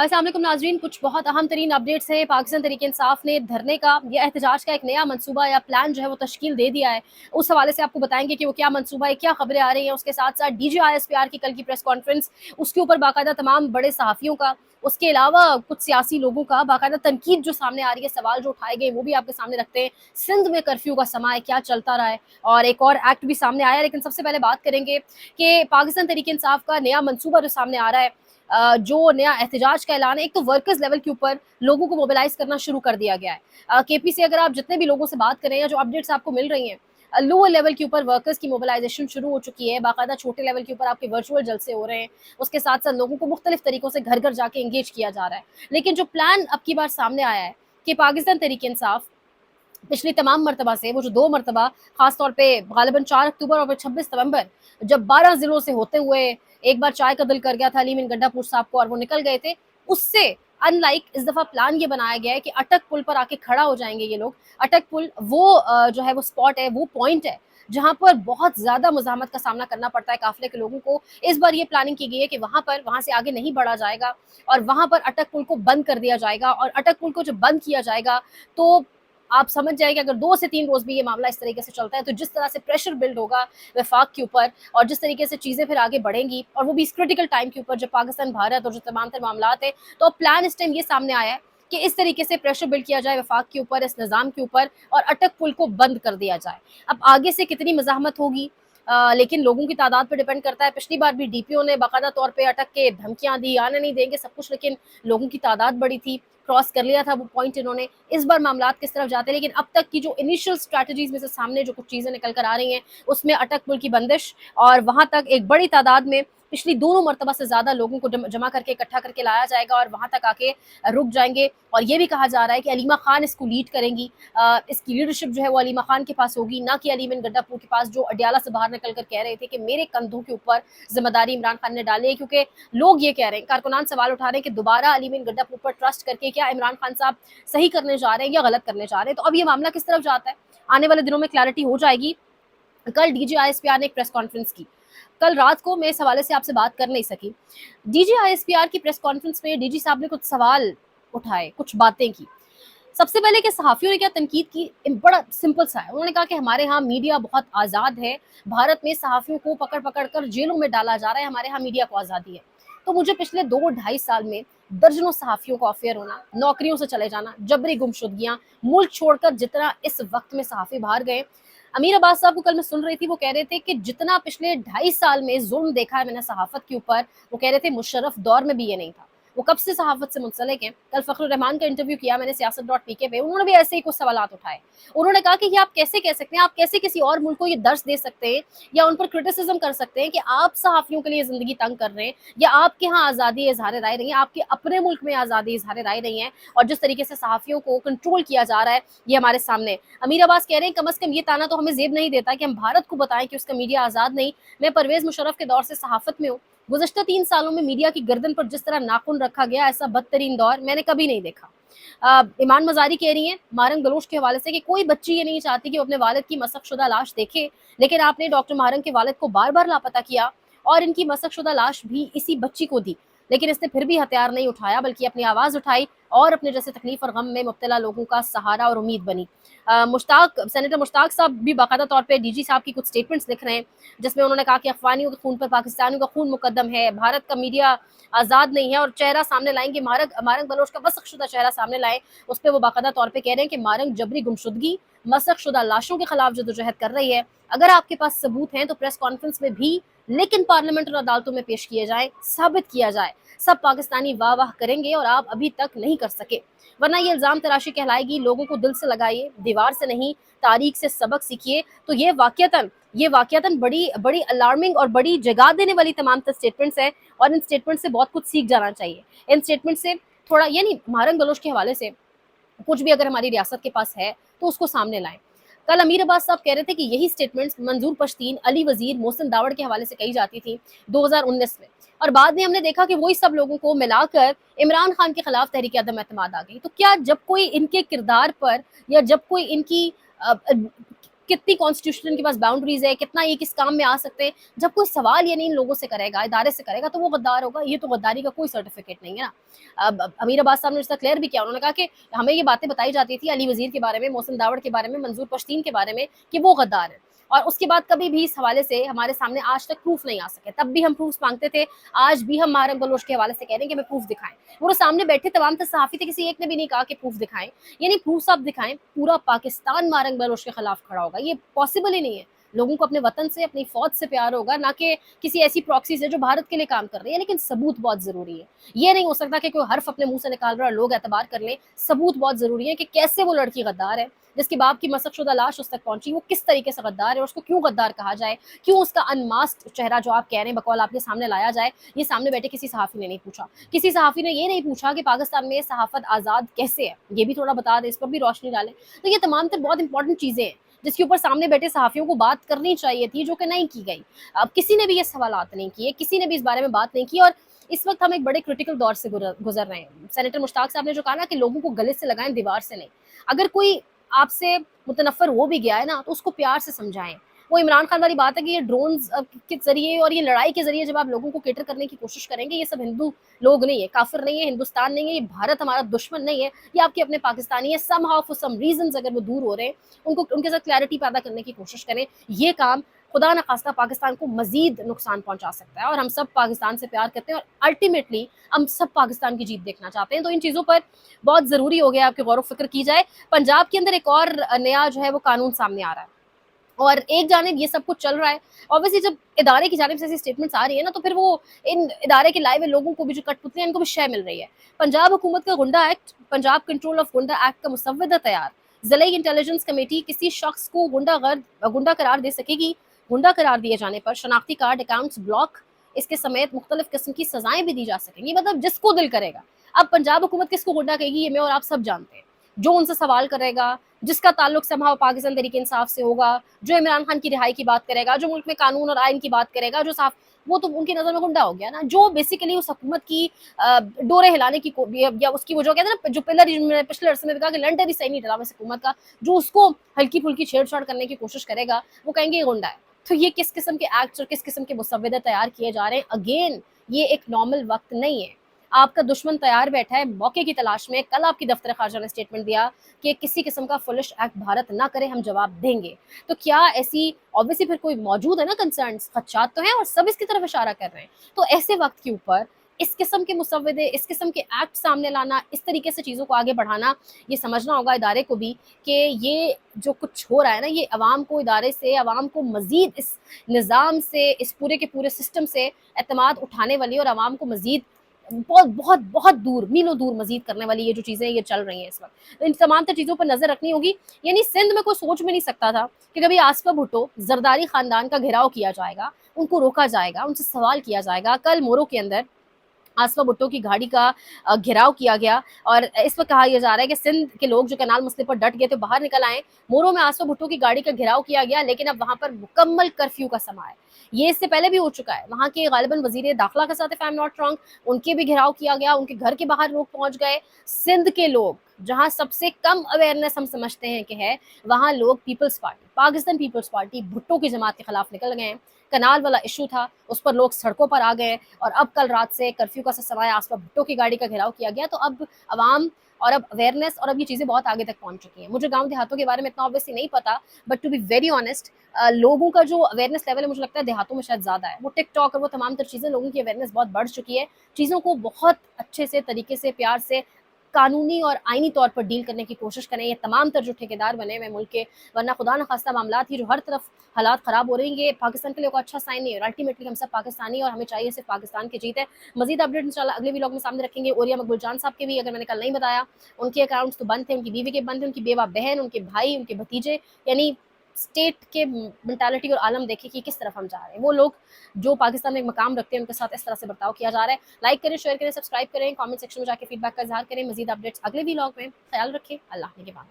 अस्सलाम वालेकुम नाज़रीन, कुछ बहुत अहम तरीन अपडेट्स हैं। पाकिस्तान तहरीक इंसाफ ने धरने का या एहतजाज का एक नया मंसूबा या प्लान जो है वो तश्कील दे दिया है। उस हवाले से आपको बताएंगे कि वो क्या मंसूबा है, क्या खबरें आ रही हैं। उसके साथ साथ DGISPR की कल की प्रेस कॉन्फ्रेंस, उसके ऊपर बाकायदा तमाम बड़े सहाफ़ियों का, उसके अलावा कुछ सियासी लोगों का बाकायदा तनकीद जो सामने आ रही है, सवाल जो उठाए गए वो भी आपके सामने रखते हैं। सिंध में कर्फ्यू का समा है, क्या चलता रहा है, और एक और एक्ट भी सामने आया है। लेकिन सबसे पहले बात करेंगे कि पाकिस्तान तहरीक इंसाफ का नया मंसूबा जो सामने आ रहा है, जो नया एहतजाज का ऐलान है। एक तो वर्कर्स लेवल के ऊपर लोगों को मोबिलाइज करना शुरू कर दिया गया है। केपी से अगर आप जितने भी लोगों से बात करें या जो अपडेट्स आपको मिल रही हैं, लोअर लेवल के ऊपर वर्कर्स की मोबिलाइजेशन शुरू हो चुकी है। बाकायदा छोटे लेवल के ऊपर आपके वर्चुअल जलसे हो रहे हैं। उसके साथ साथ लोगों को मुख्तलिफ तरीकों से घर घर जाके इंगेज किया जा रहा है। लेकिन जो प्लान अब की बार सामने आया है कि पाकिस्तान तहरीक इंसाफ पिछली तमाम मरतबा से, वो जो 2 मरतबा खास तौर पे गालिबन 4 अक्टूबर और फिर 26 नवंबर, जब 12 जिलों से होते हुए एक बार चाय का दिल कर गया था अली मीन गड्ढापुर साहब को और वो निकल गए थे, उससे अनलाइक इस दफा प्लान ये बनाया गया है कि अटक पुल पर आके खड़ा हो जाएंगे ये लोग। अटक पुल वो जो है वो स्पॉट है, वो पॉइंट है जहां पर बहुत ज्यादा मुजाहमत का सामना करना पड़ता है काफिले के लोगों को। इस बार ये प्लानिंग की गई है कि वहां से आगे नहीं बढ़ा जाएगा और वहां पर अटक पुल को बंद कर दिया जाएगा। और अटक पुल को जब बंद किया जाएगा तो आप समझ जाएं कि अगर 2 से 3 रोज भी ये मामला इस तरीके से चलता है तो जिस तरह से प्रेशर बिल्ड होगा वफाक के ऊपर, और जिस तरीके से चीजें फिर आगे बढ़ेंगी, और वो भी इस क्रिटिकल टाइम के ऊपर जब पाकिस्तान भारत और जो तमाम तर मामला है। तो अब प्लान इस टाइम ये सामने आया है कि इस तरीके से प्रेशर बिल्ड किया जाए वफाक के ऊपर, इस निज़ाम के ऊपर, और अटक पुल को बंद कर दिया जाए। अब आगे से कितनी मज़ाहमत होगी, लेकिन लोगों की तादाद पर डिपेंड करता है। पिछली बार भी DPO ने बाकायदा तौर पे अटक के धमकियां दी, आने नहीं देंगे सब कुछ, लेकिन लोगों की तादाद बड़ी थी, क्रॉस कर लिया था वो पॉइंट इन्होंने। इस बार मामलात किस तरफ जाते हैं, लेकिन अब तक की जो इनिशियल स्ट्रैटेजीज में से सामने जो कुछ चीज़ें निकल कर आ रही हैं, उसमें अटक पुल की बंदिश और वहां तक एक बड़ी तादाद में पिछली दोनों मरतबा से ज्यादा लोगों को जमा करके इकट्ठा करके लाया जाएगा और वहां तक आके रुक जाएंगे। और ये भी कहा जा रहा है कि अलीमा खान इसको लीड करेंगी। इसकी लीडरशिप जो है वो अलीमा खान के पास होगी, ना कि अली मीन गड्ढापुर के पास, जो अडियाला से बाहर निकल कर कह रहे थे कि मेरे कंधों के ऊपर जिम्मेदारी इमरान खान ने डाली है। क्योंकि लोग ये कह रहे हैं, कारकुनान सवाल उठा रहे हैं कि दोबारा अली मीन गड्ढापुर पर ट्रस्ट करके क्या इमरान खान साहब सही करने जा रहे हैं या गलत करने जा रहे हैं। तो अब ये मामला किस तरफ जाता है, आने वाले दिनों में क्लैरिटी हो जाएगी। कल DGISPR ने एक प्रेस कॉन्फ्रेंस की। कल रात को मैं इस हवाले से आपसे बात कर नहीं सकी। DGISPR की प्रेस कॉन्फ्रेंस में DG साहब ने कुछ सवाल उठाए, कुछ बातें की। सबसे पहले कि सहाफ़ियों ने क्या तनकीद की, बड़ा सिंपल सा है। उन्होंने कहा कि हमारे यहाँ मीडिया बहुत आज़ाद है, भारत में सहाफ़ियों को पकड़ पकड़ कर जेलों में डाला जा रहा है, हमारे यहाँ मीडिया को आज़ादी है। तो मुझे पिछले 2-2.5 साल में दर्जनों सहाफ़ियों को अफेयर होना, नौकरियों से चले जाना, जबरी गुमशुदगियाँ, मुल्क छोड़कर जितना इस वक्त में सहाफ़ी बाहर गए। अमीर अब्बास साहब को कल मैं सुन रही थी, वो कह रहे थे कि जितना पिछले 2.5 साल में जुल्म देखा है मैंने सहाफ़त के ऊपर, वो कह रहे थे मुशर्रफ दौर में भी ये नहीं था। वो कब से सहाफ़त से मुंसलिक हैं। कल फ़खरुर रहमान का इंटरव्यू किया मैंने सियासत.pk पे, उन्होंने भी ऐसे ही कुछ सवालात उठाए। उन्होंने कहा कि ये आप कैसे कह सकते हैं, आप कैसे किसी और मुल्क को ये दर्ज दे सकते हैं या उन पर क्रिटिसिज्म कर सकते हैं कि आप सहाफ़ियों के लिए ज़िंदगी तंग कर रहे हैं, या आपके यहाँ आज़ादी इज़हार राय नहीं है, आपके अपने मुल्क में आज़ादी इज़हार राय नहीं है, और जिस तरीके से सहाफ़ियों को कंट्रोल किया जा रहा है ये हमारे सामने। अमीर अब्बास कह रहे हैं कम अज़ कम ये ताना तो हमें ज़ेब नहीं देता कि हम भारत को बताएं कि उसका मीडिया आज़ाद नहीं। मैं परवेज़ मुशर्रफ के दौर से सहाफ़त में हूँ, गुज़श्ता 3 सालों में मीडिया की गर्दन पर जिस तरह नाखून रखा गया, ऐसा बदतरीन दौर मैंने कभी नहीं देखा। ईमान मज़ारी कह रही हैं मारंग गलोच के हवाले से कि कोई बच्ची ये नहीं चाहती कि वो अपने वालिद की मसखशुदा लाश देखे, लेकिन आपने डॉक्टर मारंग के वालिद को बार बार लापता किया और इनकी मसखशुदा लाश भी इसी बच्ची को दी। लेकिन इसने फिर भी हथियार नहीं उठाया, बल्कि अपनी आवाज़ उठाई और अपने जैसे तकलीफ और गम में मुब्तला लोगों का सहारा और उम्मीद बनी। सेनेटर मुश्ताक साहब भी बाकायदा तौर पे DG साहब की कुछ स्टेटमेंट्स लिख रहे हैं, जिसमें उन्होंने कहा कि अफगानियों के खून पर पाकिस्तानियों का खून मुकद्दम है, भारत का मीडिया आज़ाद नहीं है, और चेहरा सामने लाएंगे, मारंग बलोच का मसखशुदा चेहरा सामने लाए। उस पर वो बाकायदा तौर पर कह रहे हैं कि मारंग जबरी गुमशुदगी, मसखशुदा लाशों के खिलाफ जदोजहद कर रही है। अगर आपके पास सबूत हैं तो प्रेस कॉन्फ्रेंस में भी, लेकिन पार्लियामेंट और अदालतों में पेश किए जाए, साबित किया जाए। सब पाकिस्तानी वाह वाह करेंगे और आप अभी तक नहीं कर सके, वरना ये इल्ज़ाम तराशी कहलाएगी। लोगों को दिल से लगाइए, दीवार से नहीं, तारीख से सबक सीखिए। तो ये वाकयातन बड़ी बड़ी अलार्मिंग और बड़ी जगा देने वाली तमाम स्टेटमेंट्स हैं, और इन स्टेटमेंट से बहुत कुछ सीख जाना चाहिए। इन स्टेटमेंट से थोड़ा, यानी मारंग गलोच के हवाले से कुछ भी अगर हमारी रियासत के पास है तो उसको सामने लाएं। कल अमीर अब्बास साहब कह रहे थे कि यही स्टेटमेंट्स मंजूर पश्तीन, अली वजीर, मोहसिन दावड़ के हवाले से कही जाती थी 2019 में, और बाद में हमने देखा कि वही सब लोगों को मिलाकर इमरान खान के खिलाफ तहरीक अदम एतमाद आ गई। तो क्या जब कोई इनके किरदार पर, या जब कोई इनकी कितनी कॉन्स्टिट्यूशन इनके पास बाउंड्रीज है, कितना ये किस काम में आ सकते हैं। जब कोई सवाल ये नहीं इन लोगों से करेगा, इदारे से करेगा, तो वो गद्दार होगा। ये तो गद्दारी का कोई सर्टिफिकेट नहीं है ना। अब अमीर अब्बास साहब ने रिश्ता क्लियर भी किया, उन्होंने कहा कि हमें ये बातें बताई जाती थी अली वजीर के बारे में, मोहसिन दावड़ के बारे में, मंजूर पश्तीन के बारे में कि वो गद्दार है, और उसके बाद कभी भी इस हवाले से हमारे सामने आज तक प्रूफ नहीं आ सके। तब भी हम प्रूफ मांगते थे, आज भी हम मारम बलोच के हवाले से कह रहे हैं कि हमें प्रूफ दिखाएं। वो सामने बैठे तमाम सहाफ़ी थे, किसी एक ने भी नहीं कहा कि प्रूफ दिखाएं, यानी प्रूफ आप दिखाएं। पूरा पाकिस्तान मारंग बलोच के खिलाफ खड़ा होगा, ये पॉसिबल ही नहीं है। लोगों को अपने वतन से, अपनी फौज से प्यार होगा, ना कि किसी ऐसी प्रॉक्सी से जो भारत के लिए काम कर रही है। लेकिन सबूत बहुत जरूरी है। ये नहीं हो सकता कि कोई हर्फ अपने मुंह से निकाल रहा है और लोग एतबार कर लें। सबूत बहुत जरूरी है कि कैसे वो लड़की गद्दार है, जिसके बाप की मसकशुदा लाश उस तक पहुंची, वो किस तरीके से गद्दार है और उसको क्यों गद्दार कहा जाए, क्यों उसका अनमास्क्ड चेहरा जो आप कह रहे हैं बकौल आपके सामने लाया जाए। ये सामने बैठे किसी सहाफ़ी ने नहीं पूछा। किसी सहाफ़ी ने ये नहीं पूछा कि पाकिस्तान में सहाफ़त आज़ाद कैसे है, ये भी थोड़ा बता दें, इस पर भी रोशनी डालें। तो ये तमाम तर बहुत इंपॉर्टेंट चीज़ें हैं जिसके ऊपर सामने बैठे सहाफ़ियों को बात करनी चाहिए थी, जो कि नहीं की गई। अब किसी ने भी ये सवालात नहीं किए, किसी ने भी इस बारे में बात नहीं की, और इस वक्त हम एक बड़े क्रिटिकल दौर से गुजर रहे हैं। सेनेटर मुश्ताक साहब ने जो कहा ना कि लोगों को गले से लगाएं, दीवार से नहीं। अगर कोई आपसे मुतनफ़र हो भी गया है ना, तो उसको प्यार से समझाएं। वो इमरान खान वाली बात है कि ये ड्रोन्स के जरिए और ये लड़ाई के जरिए जब आप लोगों को केटर करने की कोशिश करेंगे, ये सब हिंदू लोग नहीं है, काफिर नहीं है, हिंदुस्तान नहीं है, ये भारत हमारा दुश्मन नहीं है, ये आपके अपने पाकिस्तानी है। Somehow for some reasons अगर वो दूर हो रहे हैं, उनको उनके साथ क्लैरिटी पैदा करने की कोशिश करें। ये काम खुदा न खास्ता पाकिस्तान को मजीद नुकसान पहुंचा सकता है। और हम सब पाकिस्तान से प्यार करते हैं और अल्टीमेटली हम सब पाकिस्तान की जीत देखना चाहते हैं। तो इन चीज़ों पर बहुत ज़रूरी हो गया आपकी गौर व फिक्र की जाए। पंजाब के अंदर एक और नया जो है वो कानून सामने आ रहा है, और एक जानिब ये सब कुछ चल रहा है। ऑब्वियसली जब इदारे की जानिब से ऐसी स्टेटमेंट्स आ रही है ना, तो फिर वो इन इदारे के लाए हुए लोगों को भी जो कठपुतलियां, इनको भी शय मिल रही है। पंजाब हुकूमत का गुंडा एक्ट, पंजाब कंट्रोल ऑफ गुंडा एक्ट का मुसव्वदा तैयार। ज़िला इंटेलिजेंस कमेटी किसी शख्स को गुंडा करार दे सकेगी। गुंडा करार दिए जाने पर शनाख्ती कार्ड, अकाउंट्स ब्लॉक, इसके समेत मुख्तलिफ किस्म की सजाएं भी दी जा सकेंगी। मतलब जिसको दिल करेगा। अब पंजाब हुकूमत किसको गुंडा कहेगी, ये मैं और आप सब जानते हैं। जो उनसे सवाल करेगा, जिसका ताल्लुक समहाउ पाकिस्तान तहरीक इंसाफ से होगा, जो इमरान खान की रिहाई की बात करेगा, जो मुल्क में कानून और आइन की बात करेगा, जो साफ, वो तो उनकी नज़र में गुंडा हो गया ना। जो बेसिकली उस हुकूमत की डोरे हिलाने की या उसकी वो जो कहते हैं ना, जो पिलर पिछले अरसे में कहा कि लंडर ही सही नहीं डला इस हुकूमत का, जो उसको हल्की फुल्की छेड़छाड़ करने की कोशिश करेगा, वो कहेंगे ये गुंडा है। तो ये किस किस्म के एक्ट्स और किस किस्म के मुसव्वदे तैयार किए जा रहे हैं। अगेन ये एक नॉर्मल वक्त नहीं है। आपका दुश्मन तैयार बैठा है मौके की तलाश में। कल आपकी दफ्तर खारजा ने स्टेटमेंट दिया कि किसी किस्म का फुलिश एक्ट भारत ना करे, हम जवाब देंगे। तो क्या ऐसी ऑब्वियसली फिर कोई मौजूद है ना, कंसर्न्स, खदशात तो हैं और सब इसकी तरफ इशारा कर रहे हैं। तो ऐसे वक्त के ऊपर इस किस्म के मुसव्वदे, इस किस्म के एक्ट सामने लाना, इस तरीके से चीज़ों को आगे बढ़ाना, ये समझना होगा इदारे को भी कि ये जो कुछ हो रहा है ना, ये अवाम को, इदारे से अवाम को मज़ीद इस निज़ाम से, इस पूरे के पूरे सिस्टम से एतमाद उठाने वाली और अवाम को मज़ीद बहुत बहुत बहुत दूर, मीलों दूर मजीद करने वाली ये जो चीज़ें ये चल रही हैं इस वक्त। तो इन तमाम तर चीज़ों पर नज़र रखनी होगी। यानी सिंध में कोई सोच में नहीं सकता था कि कभी आसफा भुट्टो, जरदारी ख़ानदान का घेराव किया जाएगा, उनको रोका जाएगा, उनसे सवाल किया जाएगा। कल मोरो के अंदर आसफा भुट्टो की गाड़ी का घेराव किया गया, और इस वक्त कहा यह जा रहा है कि सिंध के लोग जो कनाल मसले पर डट गए थे बाहर निकल आए। मोरो में आसफा भुट्टो की गाड़ी का घेराव किया गया, लेकिन अब वहाँ पर मुकम्मल कर्फ्यू का समा है। ये इससे पहले भी हो चुका है। वहाँ के गालिबन वजीर दाखिला के साथ, if I am not wrong, उनके भी घेराव किया गया, उनके घर के बाहर लोग पहुँच गए। सिंध के लोग, जहाँ सबसे कम अवेयरनेस हम समझते हैं कि है, वहाँ लोग peoples party, Pakistan peoples party, Bhutto की जमात के खिलाफ निकल गए हैं। कनाल वाला इशू था, उस पर लोग सड़कों पर आ गए, और अब कल रात से कर्फ्यू का समय आसपास भुट्टो की गाड़ी का घेराव किया गया। तो अब अवाम और अब अवेयरनेस और अब ये चीज़ें बहुत आगे तक पहुंच चुकी हैं। मुझे गांव देहातों के बारे में इतना ऑब्वियसली नहीं पता, but to be very honest, लोगों का जो अवेयरनेस लेवल है मुझे लगता है देहातों में शायद ज़्यादा है। वो टिकटॉक और वो तमाम तर चीज़ें, लोगों की अवेयरनेस बहुत बढ़ चुकी है। चीज़ों को बहुत अच्छे से, तरीके से, प्यार से, कानूनी और आइनी तौर पर डील करने की कोशिश करें। ये तमाम तर जो ठेकेदार बने हुए मुल्क के, वरना खुदा न खास्ता मामला थी जो हर तरफ हालात ख़राब हो रही हैं, ये पाकिस्तान के लिए कोई अच्छा साइन नहीं है। और अल्टीमेटली हम सब पाकिस्तानी, और हमें चाहिए सिर्फ पाकिस्तान की जीत है। मजीद अपडेट इंशाल्लाह अगले व्लॉग में सामने रखेंगे। ओरिया मकबूल जान साहब के भी, अगर मैंने कल नहीं बताया, उनके अकाउंट्स तो बंद थे, उनकी बीवी के बंद थे, उनकी बेवा बहन, उनके भाई, उनके भतीजे, यानी स्टेट के मेंटालिटी और आलम देखे कि किस तरफ हम जा रहे हैं। वो लोग जो पाकिस्तान में एक मकाम रखते हैं, उनके साथ इस तरह से बर्ताव किया जा रहा है। लाइक करें, शेयर करें, सब्सक्राइब करें, कमेंट सेक्शन में जाकर फीडबैक का इजहार करें। मजीद अपडेट्स अगले व्लॉग में। ख्याल रखें। अल्लाह ने के बाद।